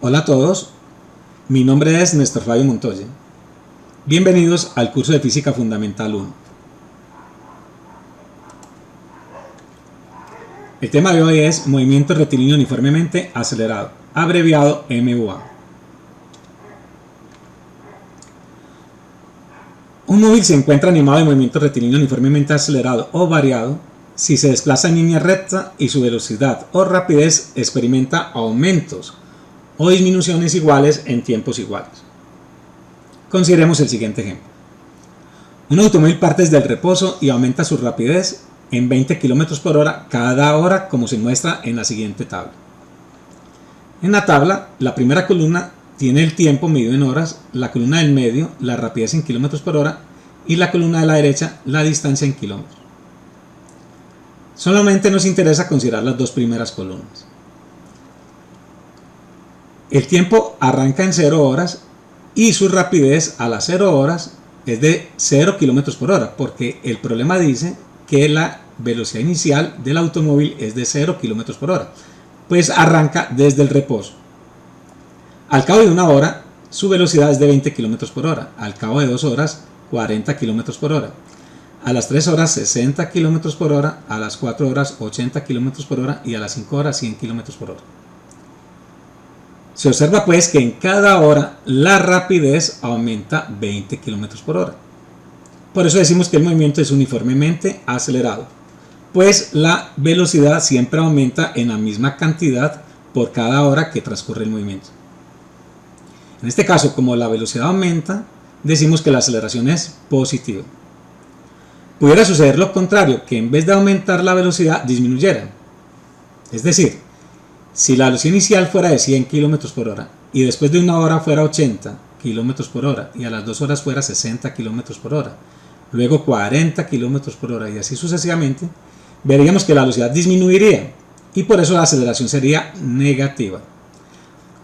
Hola a todos, mi nombre es Néstor Fabio Montoya. Bienvenidos al curso de Física Fundamental 1. El tema de hoy es movimiento rectilíneo uniformemente acelerado, abreviado MUA. Un móvil se encuentra animado de movimiento rectilíneo uniformemente acelerado o variado si se desplaza en línea recta y su velocidad o rapidez experimenta aumentos o disminuciones iguales en tiempos iguales. Consideremos el siguiente ejemplo. Un automóvil parte desde el reposo y aumenta su rapidez en 20 km por hora cada hora, como se muestra en la siguiente tabla. En la tabla, la primera columna tiene el tiempo medido en horas, la columna del medio, la rapidez en km por hora, y la columna de la derecha, la distancia en kilómetros. Solamente nos interesa considerar las dos primeras columnas. El tiempo arranca en 0 horas y su rapidez a las 0 horas es de 0 km por hora, porque el problema dice que la velocidad inicial del automóvil es de 0 km por hora, pues arranca desde el reposo. Al cabo de 1 hora, su velocidad es de 20 km por hora, al cabo de 2 horas, 40 km por hora, a las 3 horas, 60 km por hora, a las 4 horas, 80 km por hora y a las 5 horas, 100 km por hora. Se observa pues que en cada hora la rapidez aumenta 20 km por hora. Por eso decimos que el movimiento es uniformemente acelerado, pues la velocidad siempre aumenta en la misma cantidad por cada hora que transcurre el movimiento. En este caso, como la velocidad aumenta, decimos que la aceleración es positiva. Pudiera suceder lo contrario, que en vez de aumentar la velocidad disminuyera. Es decir, si la velocidad inicial fuera de 100 km por hora y después de 1 hora fuera 80 km por hora y a las 2 horas fuera 60 km por hora, luego 40 km por hora y así sucesivamente, veríamos que la velocidad disminuiría y por eso la aceleración sería negativa.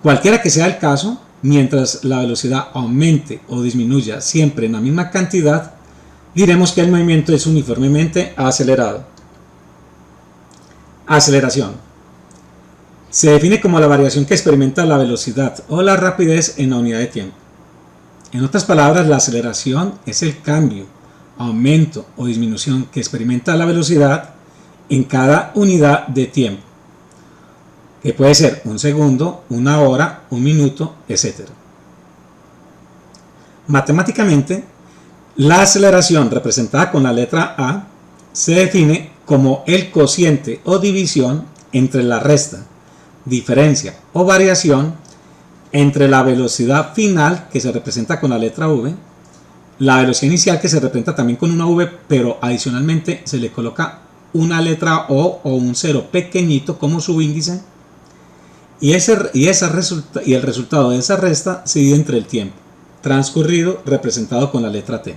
Cualquiera que sea el caso, mientras la velocidad aumente o disminuya siempre en la misma cantidad, diremos que el movimiento es uniformemente acelerado. Aceleración se define como la variación que experimenta la velocidad o la rapidez en la unidad de tiempo. En otras palabras, la aceleración es el cambio, aumento o disminución que experimenta la velocidad en cada unidad de tiempo, que puede ser 1 segundo, 1 hora, 1 minuto, etc. Matemáticamente, la aceleración representada con la letra A se define como el cociente o división entre la resta, diferencia o variación entre la velocidad final, que se representa con la letra V, la velocidad inicial, que se representa también con una V, pero adicionalmente se le coloca una letra O o un cero pequeñito como subíndice, y el resultado de esa resta se divide entre el tiempo transcurrido, representado con la letra T.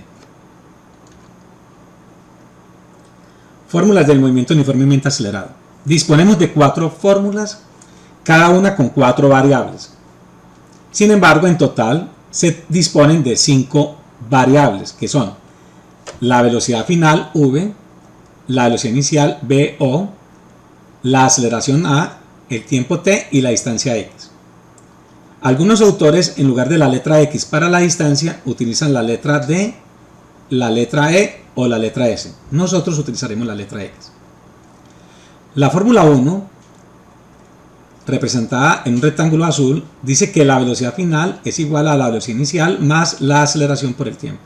Fórmulas del movimiento uniformemente acelerado. Disponemos de 4 fórmulas, cada una con 4 variables. Sin embargo, en total se disponen de 5 variables, que son la velocidad final V, la velocidad inicial V o, la aceleración A, el tiempo T y la distancia X. Algunos autores, en lugar de la letra X para la distancia, utilizan la letra D, la letra E o la letra S. Nosotros utilizaremos la letra X. La fórmula 1, representada en un rectángulo azul, dice que la velocidad final es igual a la velocidad inicial más la aceleración por el tiempo.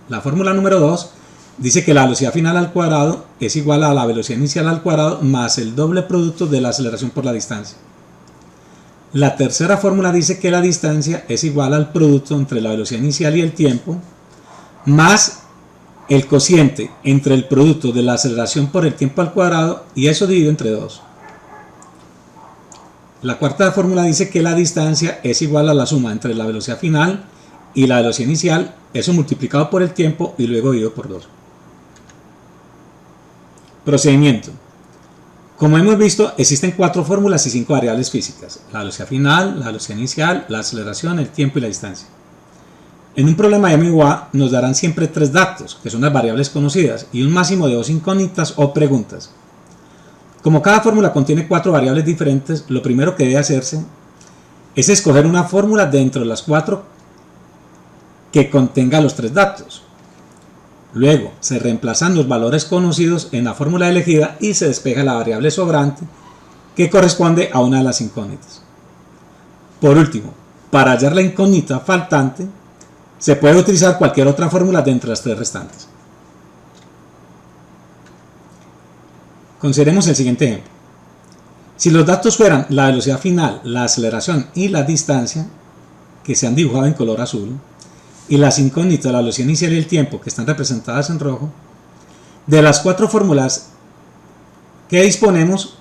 La fórmula número 2 dice que la velocidad final al cuadrado es igual a la velocidad inicial al cuadrado más el doble producto de la aceleración por la distancia. La tercera fórmula dice que la distancia es igual al producto entre la velocidad inicial y el tiempo más el cociente entre el producto de la aceleración por el tiempo al cuadrado, y eso dividido entre 2. La cuarta fórmula dice que la distancia es igual a la suma entre la velocidad final y la velocidad inicial, eso multiplicado por el tiempo y luego dividido por 2. Procedimiento. Como hemos visto, existen 4 fórmulas y 5 variables físicas: la velocidad final, la velocidad inicial, la aceleración, el tiempo y la distancia. En un problema de MUA nos darán siempre 3 datos, que son las variables conocidas, y un máximo de 2 incógnitas o preguntas. Como cada fórmula contiene 4 variables diferentes, lo primero que debe hacerse es escoger una fórmula dentro de las 4 que contenga los 3 datos. Luego se reemplazan los valores conocidos en la fórmula elegida y se despeja la variable sobrante que corresponde a una de las incógnitas. Por último, para hallar la incógnita faltante, se puede utilizar cualquier otra fórmula de entre las 3 restantes. Consideremos el siguiente ejemplo. Si los datos fueran la velocidad final, la aceleración y la distancia, que se han dibujado en color azul, y las incógnitas, la velocidad inicial y el tiempo, que están representadas en rojo, de las 4 fórmulas que disponemos,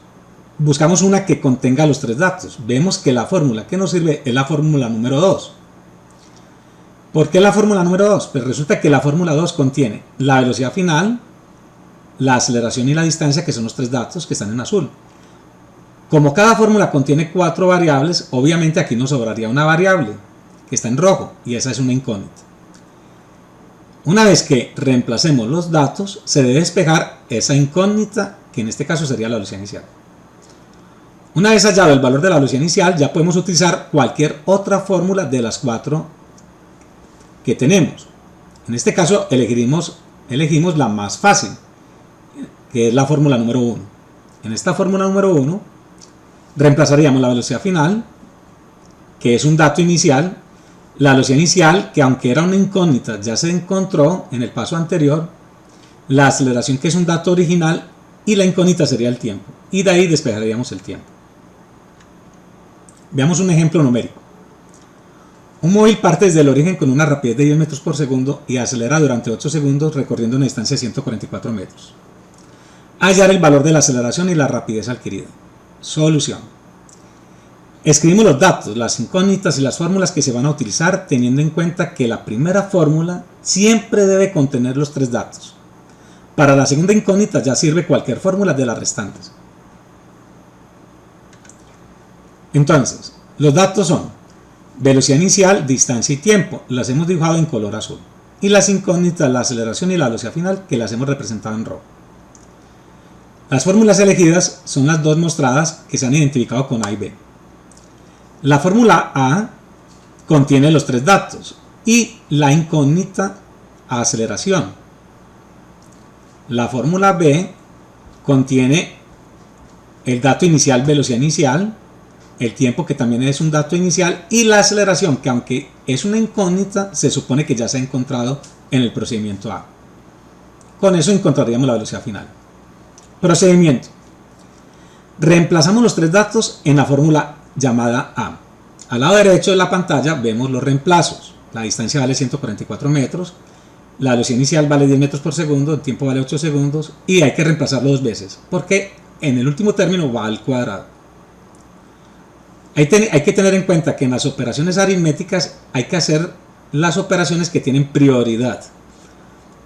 buscamos una que contenga los 3 datos. Vemos que la fórmula que nos sirve es la fórmula número 2. ¿Por qué la fórmula número 2? Pues resulta que la fórmula 2 contiene la velocidad final, la aceleración y la distancia, que son los 3 datos que están en azul. Como cada fórmula contiene 4 variables, obviamente aquí nos sobraría una variable que está en rojo, y esa es una incógnita. Una vez que reemplacemos los datos, se debe despejar esa incógnita, que en este caso sería la velocidad inicial. Una vez hallado el valor de la velocidad inicial, ya podemos utilizar cualquier otra fórmula de las 4 que tenemos. En este caso elegimos la más fácil, que es la fórmula número 1. En esta fórmula número 1 reemplazaríamos la velocidad final, que es un dato inicial, la velocidad inicial, que aunque era una incógnita ya se encontró en el paso anterior, la aceleración, que es un dato original, y la incógnita sería el tiempo, y de ahí despejaríamos el tiempo. Veamos un ejemplo numérico. Un móvil parte desde el origen con una rapidez de 10 metros por segundo y acelera durante 8 segundos recorriendo una distancia de 144 metros. Hallar el valor de la aceleración y la rapidez adquirida. Solución. Escribimos los datos, las incógnitas y las fórmulas que se van a utilizar, teniendo en cuenta que la primera fórmula siempre debe contener los 3 datos. Para la segunda incógnita ya sirve cualquier fórmula de las restantes. Entonces, los datos son velocidad inicial, distancia y tiempo, las hemos dibujado en color azul. Y las incógnitas, la aceleración y la velocidad final, que las hemos representado en rojo. Las fórmulas elegidas son las 2 mostradas, que se han identificado con A y B. La fórmula A contiene los 3 datos y la incógnita aceleración. La fórmula B contiene el dato inicial, velocidad inicial, el tiempo, que también es un dato inicial, y la aceleración, que aunque es una incógnita, se supone que ya se ha encontrado en el procedimiento A. Con eso encontraríamos la velocidad final. Procedimiento. Reemplazamos los 3 datos en la fórmula llamada A. Al lado derecho de la pantalla vemos los reemplazos. La distancia vale 144 metros, la velocidad inicial vale 10 metros por segundo, el tiempo vale 8 segundos, y hay que reemplazarlo 2 veces, porque en el último término va al cuadrado. Hay que tener en cuenta que en las operaciones aritméticas hay que hacer las operaciones que tienen prioridad.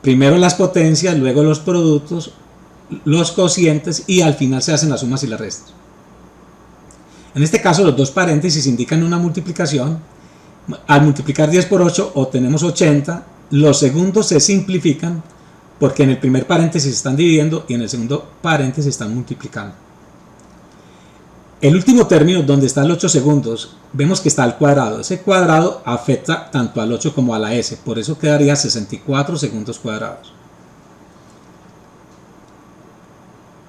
Primero las potencias, luego los productos, los cocientes, y al final se hacen las sumas y las restas. En este caso los 2 paréntesis indican una multiplicación. Al multiplicar 10 por 8 obtenemos 80. Los segundos se simplifican porque en el primer paréntesis están dividiendo y en el segundo paréntesis están multiplicando. El último término, donde está el 8 segundos, vemos que está al cuadrado. Ese cuadrado afecta tanto al 8 como a la S, por eso quedaría 64 segundos cuadrados.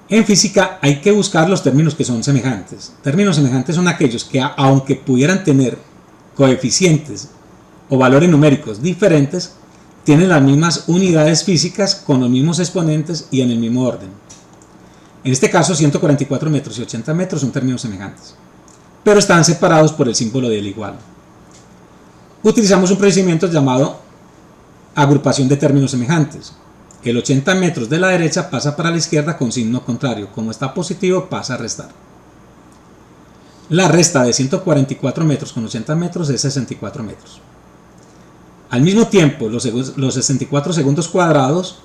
En física hay que buscar los términos que son semejantes. Términos semejantes son aquellos que, aunque pudieran tener coeficientes o valores numéricos diferentes, tienen las mismas unidades físicas con los mismos exponentes y en el mismo orden. En este caso 144 metros y 80 metros son términos semejantes, pero están separados por el símbolo del igual. Utilizamos un procedimiento llamado agrupación de términos semejantes. El 80 metros de la derecha pasa para la izquierda con signo contrario. Como está positivo, pasa a restar. La resta de 144 metros con 80 metros es 64 metros. Al mismo tiempo, los 64 segundos cuadrados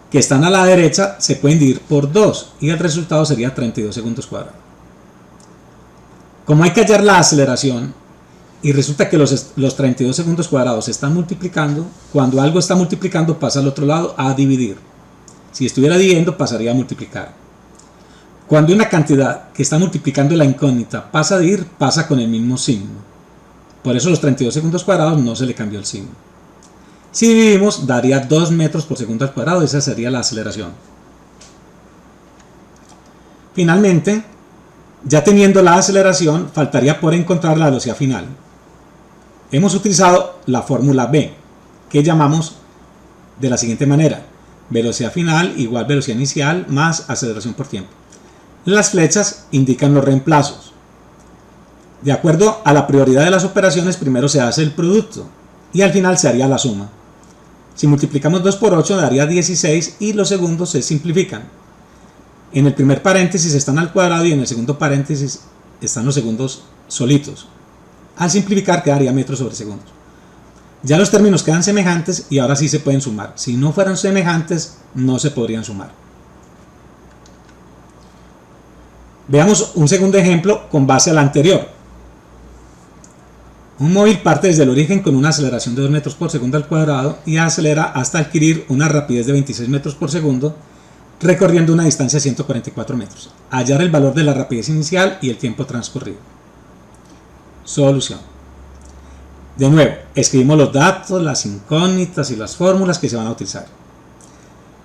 que están a la derecha se pueden dividir por 2 y el resultado sería 32 segundos cuadrados. Como hay que hallar la aceleración y resulta que los 32 segundos cuadrados se están multiplicando, cuando algo está multiplicando pasa al otro lado a dividir. Si estuviera dividiendo pasaría a multiplicar. Cuando una cantidad que está multiplicando la incógnita pasa de ir, pasa con el mismo signo. Por eso los 32 segundos cuadrados no se le cambió el signo. Si dividimos, daría 2 metros por segundo al cuadrado. Esa sería la aceleración. Finalmente, ya teniendo la aceleración, faltaría por encontrar la velocidad final. Hemos utilizado la fórmula B, que llamamos de la siguiente manera: velocidad final igual velocidad inicial más aceleración por tiempo. Las flechas indican los reemplazos. De acuerdo a la prioridad de las operaciones, primero se hace el producto y al final se haría la suma. Si multiplicamos 2 por 8 daría 16 y los segundos se simplifican. En el primer paréntesis están al cuadrado y en el segundo paréntesis están los segundos solitos. Al simplificar quedaría metros sobre segundos. Ya los términos quedan semejantes y ahora sí se pueden sumar. Si no fueran semejantes, no se podrían sumar. Veamos un segundo ejemplo con base al anterior. Un móvil parte desde el origen con una aceleración de 2 metros por segundo al cuadrado y acelera hasta adquirir una rapidez de 26 metros por segundo, recorriendo una distancia de 144 metros. Hallar el valor de la rapidez inicial y el tiempo transcurrido. Solución. De nuevo, escribimos los datos, las incógnitas y las fórmulas que se van a utilizar.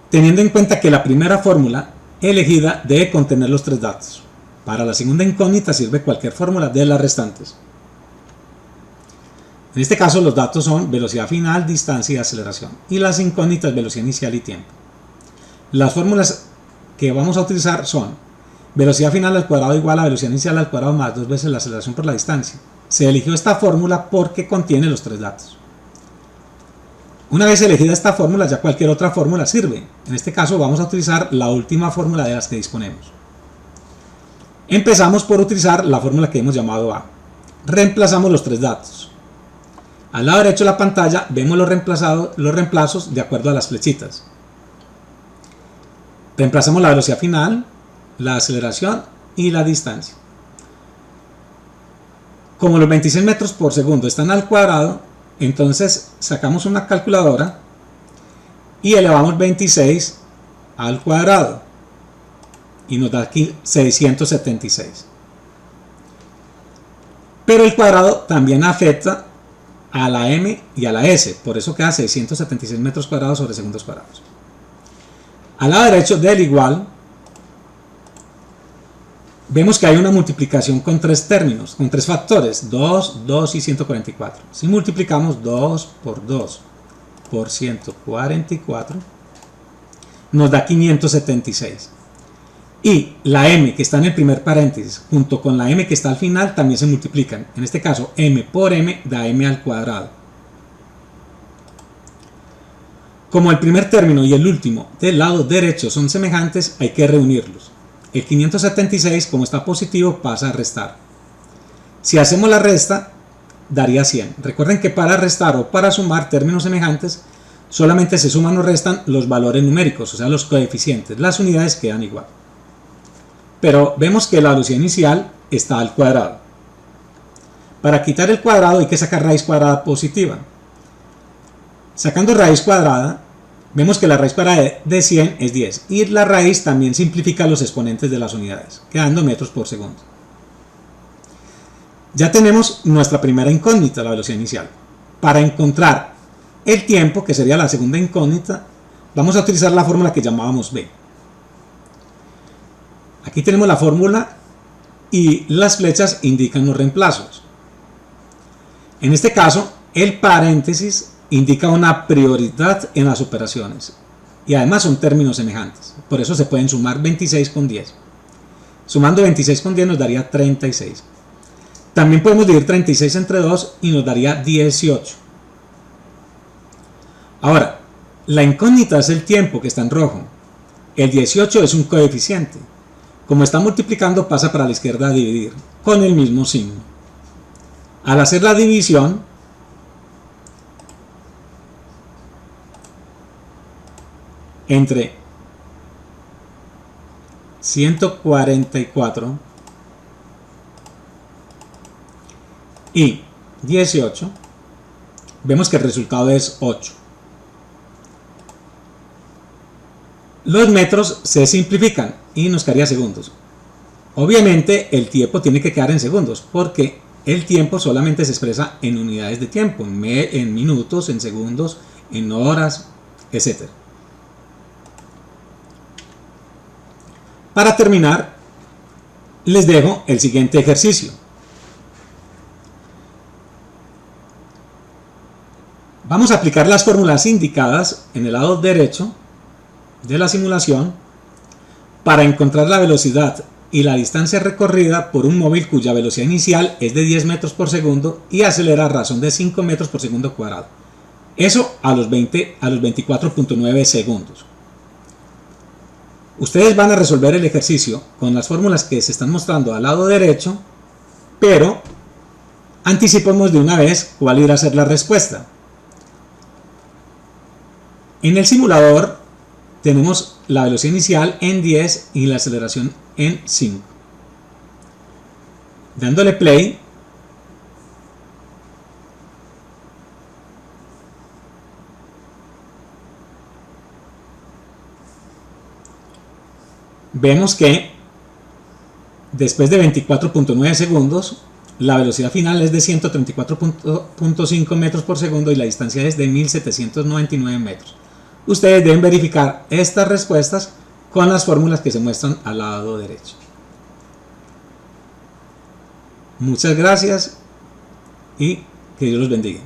Teniendo en cuenta que la primera fórmula elegida debe contener los 3 datos. Para la segunda incógnita sirve cualquier fórmula de las restantes. En este caso los datos son velocidad final, distancia y aceleración. Y las incógnitas velocidad inicial y tiempo. Las fórmulas que vamos a utilizar son velocidad final al cuadrado igual a velocidad inicial al cuadrado más 2 veces la aceleración por la distancia. Se eligió esta fórmula porque contiene los 3 datos. Una vez elegida esta fórmula, ya cualquier otra fórmula sirve. En este caso vamos a utilizar la última fórmula de las que disponemos. Empezamos por utilizar la fórmula que hemos llamado A. Reemplazamos los 3 datos. Al lado derecho de la pantalla vemos los reemplazos de acuerdo a las flechitas. Reemplazamos la velocidad final, la aceleración y la distancia. Como los 26 metros por segundo están al cuadrado, entonces sacamos una calculadora y elevamos 26 al cuadrado y nos da aquí 676. Pero el cuadrado también afecta a la m y a la s, por eso queda 676 metros cuadrados sobre segundos cuadrados. Al lado derecho del igual vemos que hay una multiplicación con 3 términos, con 3 factores, 2, 2 y 144. Si multiplicamos 2 por 2 por 144, nos da 576. Y la m que está en el primer paréntesis, junto con la m que está al final, también se multiplican. En este caso, m por m da m al cuadrado. Como el primer término y el último del lado derecho son semejantes, hay que reunirlos. El 576, como está positivo, pasa a restar. Si hacemos la resta, daría 100. Recuerden que para restar o para sumar términos semejantes, solamente se suman o restan los valores numéricos, o sea, los coeficientes. Las unidades quedan igual. Pero vemos que la velocidad inicial está al cuadrado. Para quitar el cuadrado hay que sacar raíz cuadrada positiva. Sacando raíz cuadrada, vemos que la raíz cuadrada de 100 es 10 y la raíz también simplifica los exponentes de las unidades, quedando metros por segundo. Ya tenemos nuestra primera incógnita, la velocidad inicial. Para encontrar el tiempo, que sería la segunda incógnita, vamos a utilizar la fórmula que llamábamos B. Aquí tenemos la fórmula y las flechas indican los reemplazos. En este caso, el paréntesis indica una prioridad en las operaciones y además son términos semejantes, por eso se pueden sumar 26 con 10. Sumando 26 con 10 nos daría 36. También podemos dividir 36 entre 2 y nos daría 18. Ahora, la incógnita es el tiempo que está en rojo. El 18 es un coeficiente. Como está multiplicando, pasa para la izquierda a dividir con el mismo signo. Al hacer la división, entre 144 y 18, vemos que el resultado es 8. Los metros se simplifican y nos quedaría segundos. Obviamente el tiempo tiene que quedar en segundos, porque el tiempo solamente se expresa en unidades de tiempo, en minutos, en segundos, en horas, etc. Para terminar, les dejo el siguiente ejercicio. Vamos a aplicar las fórmulas indicadas en el lado derecho de la simulación para encontrar la velocidad y la distancia recorrida por un móvil cuya velocidad inicial es de 10 metros por segundo y acelera a razón de 5 metros por segundo cuadrado. Eso a los 24.9 segundos. Ustedes van a resolver el ejercicio con las fórmulas que se están mostrando al lado derecho, pero anticipemos de una vez cuál irá a ser la respuesta. En el simulador tenemos la velocidad inicial en 10 y la aceleración en 5. Dándole play, vemos que después de 24.9 segundos la velocidad final es de 134.5 metros por segundo y la distancia es de 1799 metros. Ustedes deben verificar estas respuestas con las fórmulas que se muestran al lado derecho. Muchas gracias y que Dios los bendiga.